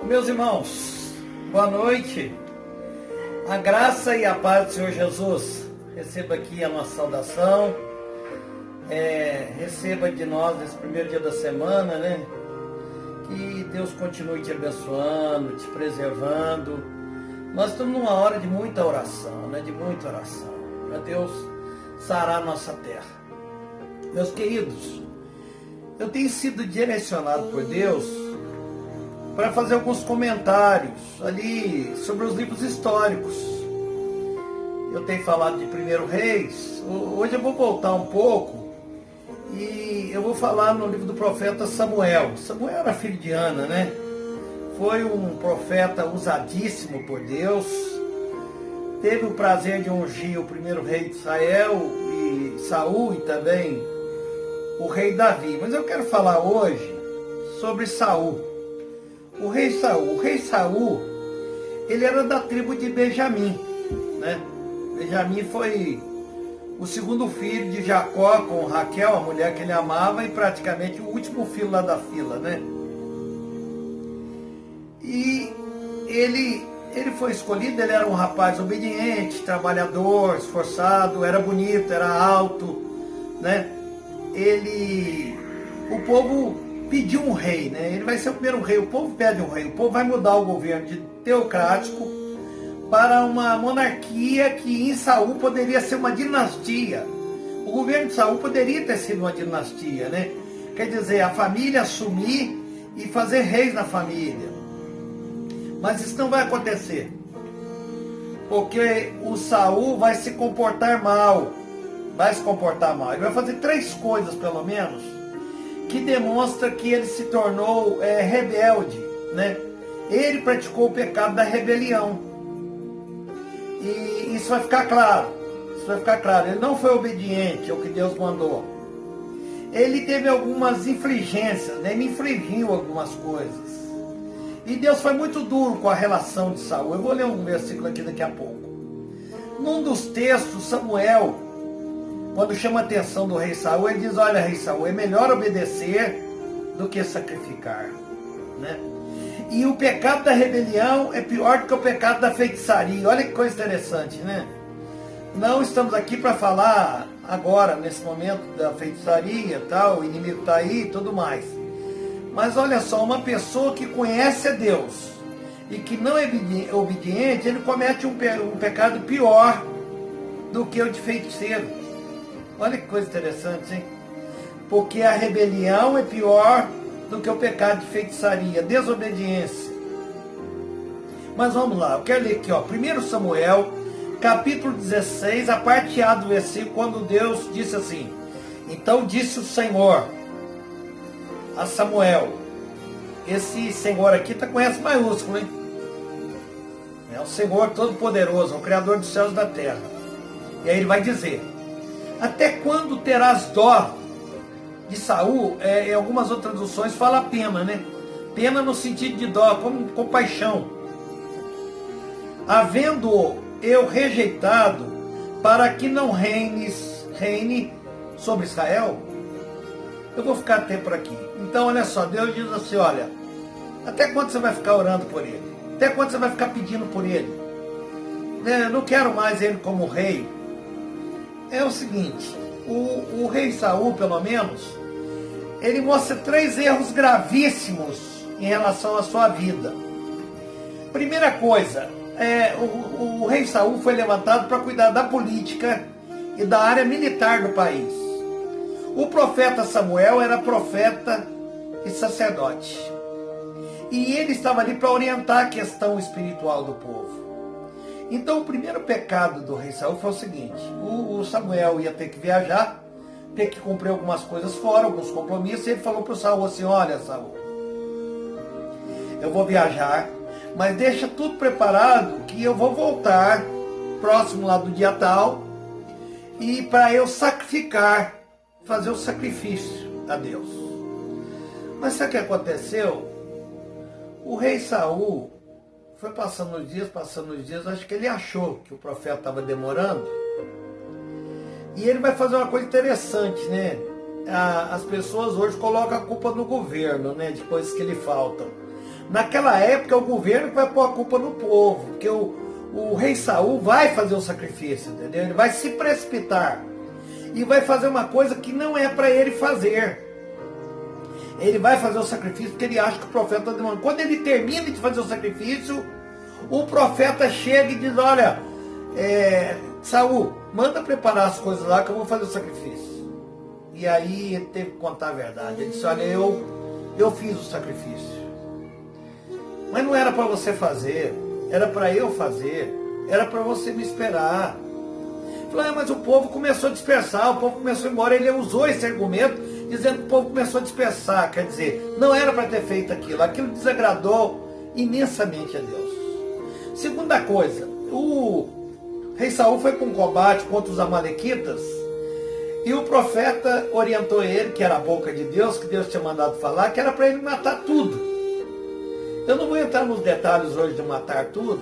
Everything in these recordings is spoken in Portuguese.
Meus irmãos, boa noite. A graça e a paz do Senhor Jesus. Receba aqui a nossa saudação. Receba de nós nesse primeiro dia da semana, né? Que Deus continue te abençoando, te preservando. Nós estamos numa hora de muita oração, né? De muita oração. Para Deus sarar a nossa terra. Meus queridos, eu tenho sido direcionado por Deus para fazer alguns comentários ali sobre os livros históricos. Eu tenho falado de 1 Reis, hoje eu vou voltar um pouco e eu vou falar no livro do profeta Samuel. Samuel era filho de Ana, né? Foi um profeta usadíssimo por Deus, teve o prazer de ungir o primeiro rei de Israel, e Saul, e também o rei Davi. Mas eu quero falar hoje sobre Saul. O rei Saul, ele era da tribo de Benjamim, né? Benjamim foi o segundo filho de Jacó com Raquel, a mulher que ele amava, e praticamente o último filho lá da fila, né? E ele foi escolhido, ele era um rapaz obediente, trabalhador, esforçado, era bonito, era alto, né? O povo pediu um rei, né? Ele vai ser o primeiro rei. O povo pede um rei. O povo vai mudar o governo de teocrático para uma monarquia que em Saul poderia ser uma dinastia. O governo de Saul poderia ter sido uma dinastia, né? Quer dizer, a família assumir e fazer reis na família. Mas isso não vai acontecer, porque o Saul vai se comportar mal. Ele vai fazer 3 coisas, pelo menos, que demonstra que ele se tornou rebelde, né? Ele praticou o pecado da rebelião. E isso vai ficar claro. Ele não foi obediente ao que Deus mandou. Ele teve algumas infligências, né? Ele infligiu algumas coisas. E Deus foi muito duro com a relação de Saul. Eu vou ler um versículo aqui daqui a pouco. Num dos textos, Samuel, quando chama a atenção do rei Saul, ele diz: olha, rei Saul, é melhor obedecer do que sacrificar, né? E o pecado da rebelião é pior do que o pecado da feitiçaria. Olha que coisa interessante, né? Não estamos aqui para falar agora, nesse momento, da feitiçaria, tal, o inimigo está aí e tudo mais. Mas olha só, uma pessoa que conhece a Deus e que não é obediente, ele comete um pecado pior do que o de feiticeiro. Olha que coisa interessante, hein? Porque a rebelião é pior do que o pecado de feitiçaria, desobediência. Mas vamos lá, eu quero ler aqui, 1 Samuel, capítulo 16, a parte A do versículo, quando Deus disse assim: então disse o Senhor a Samuel. Esse Senhor aqui está com S maiúsculo, hein? É o Senhor Todo-Poderoso, o Criador dos céus e da terra. E aí ele vai dizer: até quando terás dó de Saul? Em algumas outras traduções fala pena, né? Pena no sentido de dó, como compaixão. Havendo eu rejeitado, para que não reine sobre Israel? Eu vou ficar até por aqui. Então, olha só, Deus diz assim: olha, até quando você vai ficar orando por ele? Até quando você vai ficar pedindo por ele? Eu não quero mais ele como rei. É o seguinte, o rei Saul, pelo menos, ele mostra 3 erros gravíssimos em relação à sua vida. Primeira coisa, o rei Saul foi levantado para cuidar da política e da área militar do país. O profeta Samuel era profeta e sacerdote. E ele estava ali para orientar a questão espiritual do povo. Então o primeiro pecado do rei Saul foi o seguinte: o Samuel ia ter que viajar, ter que cumprir algumas coisas fora, alguns compromissos, e ele falou para o Saul assim: olha, Saul, eu vou viajar, mas deixa tudo preparado que eu vou voltar próximo lá do dia tal, e para eu sacrificar, fazer o sacrifício a Deus. Mas sabe o que aconteceu? O rei Saul Foi passando os dias, acho que ele achou que o profeta estava demorando. E ele vai fazer uma coisa interessante, né? As pessoas hoje colocam a culpa no governo, né? De coisas que lhe faltam. Naquela época, é o governo que vai pôr a culpa no povo, porque o rei Saul vai fazer o sacrifício, entendeu? Ele vai se precipitar e vai fazer uma coisa que não é para ele fazer. Ele vai fazer o sacrifício porque ele acha que o profeta está demorando. Quando ele termina de fazer o sacrifício, o profeta chega e diz: olha, Saul, manda preparar as coisas lá que eu vou fazer o sacrifício. E aí ele teve que contar a verdade. Ele disse: olha, eu fiz o sacrifício, mas não era para você fazer, era para eu fazer, era para você me esperar. Falei: mas o povo começou a dispersar, o povo começou a ir embora. Ele usou esse argumento, dizendo que o povo começou a dispersar, quer dizer, não era para ter feito aquilo desagradou imensamente a Deus. Segunda coisa, o rei Saul foi para um combate contra os amalequitas, e o profeta orientou ele, que era a boca de Deus, que Deus tinha mandado falar, que era para ele matar tudo. Eu não vou entrar nos detalhes hoje de matar tudo,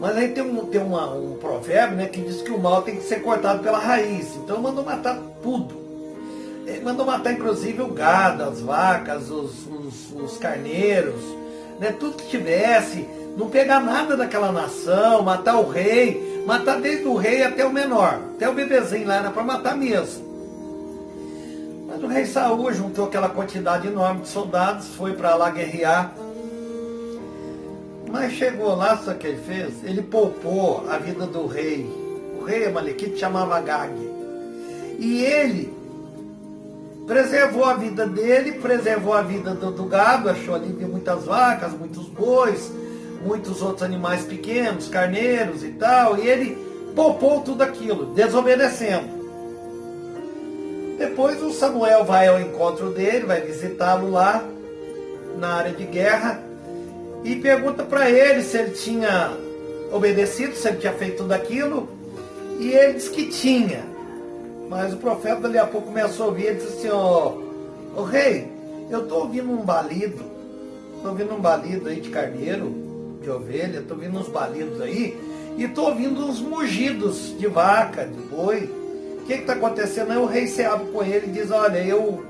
mas aí tem um provérbio, né, que diz que o mal tem que ser cortado pela raiz. Então ele mandou matar tudo. Ele mandou matar inclusive o gado, as vacas, os carneiros, né, tudo que tivesse, não pegar nada daquela nação, matar o rei, matar desde o rei até o menor, até o bebezinho lá, era para matar mesmo. Mas o rei Saul juntou aquela quantidade enorme de soldados, foi para lá guerrear. Mas chegou lá, sabe o que ele fez? Ele poupou a vida do rei. O rei amalequita chamava Agag. E ele preservou a vida dele, preservou a vida do gado, achou ali muitas vacas, muitos bois, muitos outros animais pequenos, carneiros e tal, e ele poupou tudo aquilo, desobedecendo. Depois o Samuel vai ao encontro dele, vai visitá-lo lá, na área de guerra, e pergunta para ele se ele tinha obedecido, se ele tinha feito tudo aquilo, e ele diz que tinha. Mas o profeta dali a pouco começou a ouvir, ele disse assim: ô rei, eu estou ouvindo um balido aí de carneiro, de ovelha, estou ouvindo uns balidos aí, e estou ouvindo uns mugidos de vaca, de boi. O que está acontecendo? Aí o rei se abre com ele e diz: olha, eu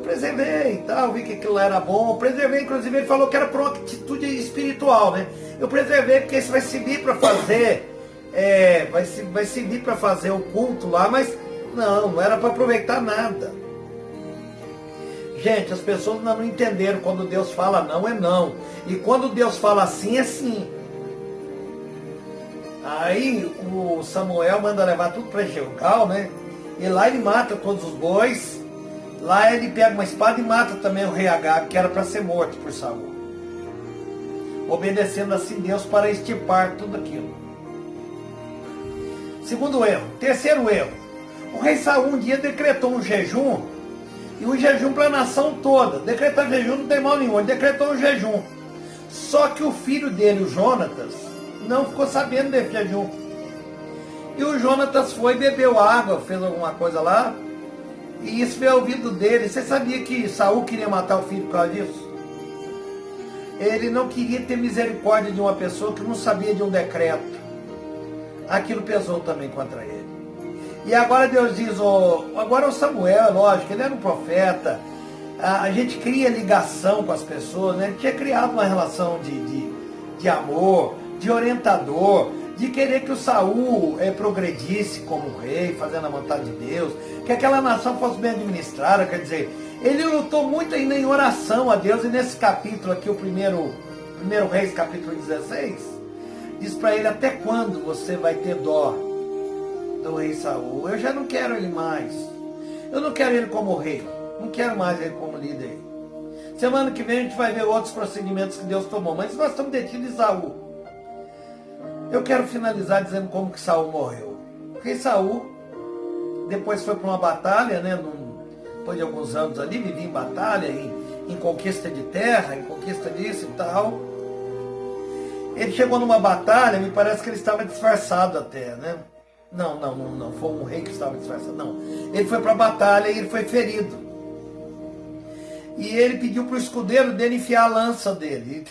preservei e tal, vi que aquilo era bom, preservei, inclusive ele falou que era por uma atitude espiritual, né? Eu preservei porque isso vai servir para fazer, vai servir para fazer o culto lá, mas não era para aproveitar nada. Gente, as pessoas ainda não entenderam, quando Deus fala não, é não, e quando Deus fala sim, é sim. Aí o Samuel manda levar tudo para Gilgal, né? E lá ele mata todos os bois. Lá ele pega uma espada e mata também o rei Agag, que era para ser morto por Saul. Obedecendo assim Deus para extirpar tudo aquilo. Segundo erro. Terceiro erro. O rei Saul um dia decretou um jejum, e um jejum para a nação toda. Decretar jejum não tem mal nenhum, ele decretou um jejum. Só que o filho dele, o Jonatas, não ficou sabendo desse jejum. E o Jonatas foi, bebeu água, fez alguma coisa lá, e isso veio ao ouvido dele. Você sabia que Saul queria matar o filho por causa disso? Ele não queria ter misericórdia de uma pessoa que não sabia de um decreto. Aquilo pesou também contra ele. E agora Deus diz: agora o Samuel, é lógico, ele era um profeta, a gente cria ligação com as pessoas, né? Ele tinha criado uma relação de amor, de orientador, de querer que o Saul progredisse como rei, fazendo a vontade de Deus, que aquela nação fosse bem administrada. Quer dizer, ele lutou muito ainda em oração a Deus, e nesse capítulo aqui, o primeiro Reis, capítulo 16, diz para ele: até quando você vai ter dó do rei Saul? Eu já não quero ele mais, eu não quero ele como rei, não quero mais ele como líder. Semana que vem a gente vai ver outros procedimentos que Deus tomou, mas nós estamos detidos em Saul. Eu quero finalizar dizendo como que Saul morreu. O rei Saul depois foi para uma batalha, né? Depois de alguns anos ali, vivia em batalha, em conquista de terra, em conquista disso e tal. Ele chegou numa batalha, me parece que ele estava disfarçado até, né? Não, foi um rei que estava disfarçado, não. Ele foi para a batalha e ele foi ferido. E ele pediu para o escudeiro dele enfiar a lança dele.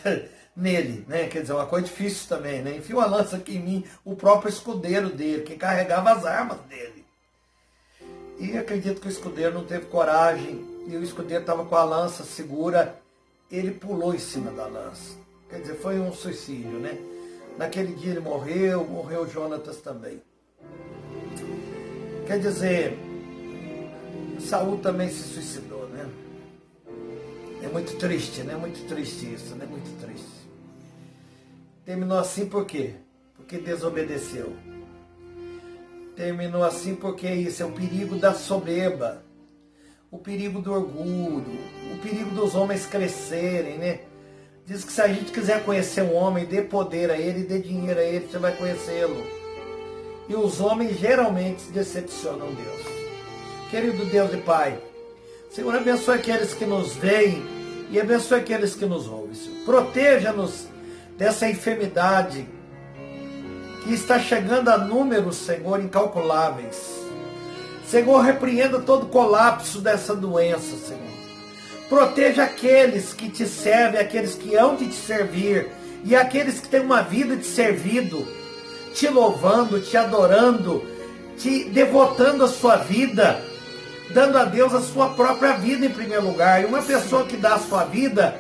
nele, né? Quer dizer, uma coisa difícil também, né? Enfiou a lança aqui em mim, o próprio escudeiro dele, que carregava as armas dele. E acredito que o escudeiro não teve coragem, e o escudeiro estava com a lança segura, ele pulou em cima da lança. Quer dizer, foi um suicídio, né? Naquele dia ele morreu Jonatas também. Quer dizer, Saul também se suicidou, né? É muito triste, né? Muito triste isso, né? Muito triste. Terminou assim por quê? Porque desobedeceu. Terminou assim porque isso é o perigo da soberba, o perigo do orgulho, o perigo dos homens crescerem, né? Diz que se a gente quiser conhecer um homem, dê poder a ele, dê dinheiro a ele, você vai conhecê-lo. E os homens geralmente se decepcionam Deus. Querido Deus e Pai, Senhor, abençoe aqueles que nos veem e abençoe aqueles que nos ouvem, Senhor. Proteja-nos dessa enfermidade que está chegando a números, Senhor, incalculáveis. Senhor, repreenda todo colapso dessa doença, Senhor. Proteja aqueles que te servem, aqueles que hão de te servir, e aqueles que têm uma vida de servido, te louvando, te adorando, te devotando a sua vida, dando a Deus a sua própria vida em primeiro lugar. E uma pessoa que dá a sua vida,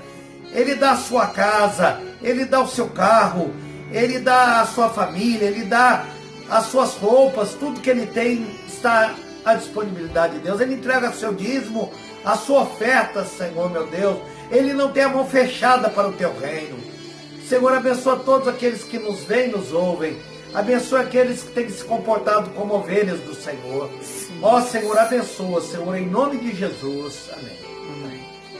ele dá a sua casa, ele dá o seu carro, ele dá a sua família, ele dá as suas roupas, tudo que ele tem está à disponibilidade de Deus. Ele entrega seu dízimo, a sua oferta, Senhor, meu Deus. Ele não tem a mão fechada para o teu reino. Senhor, abençoa todos aqueles que nos veem e nos ouvem. Abençoa aqueles que têm se comportado como ovelhas do Senhor. Ó Senhor, abençoa, Senhor, em nome de Jesus. Amém.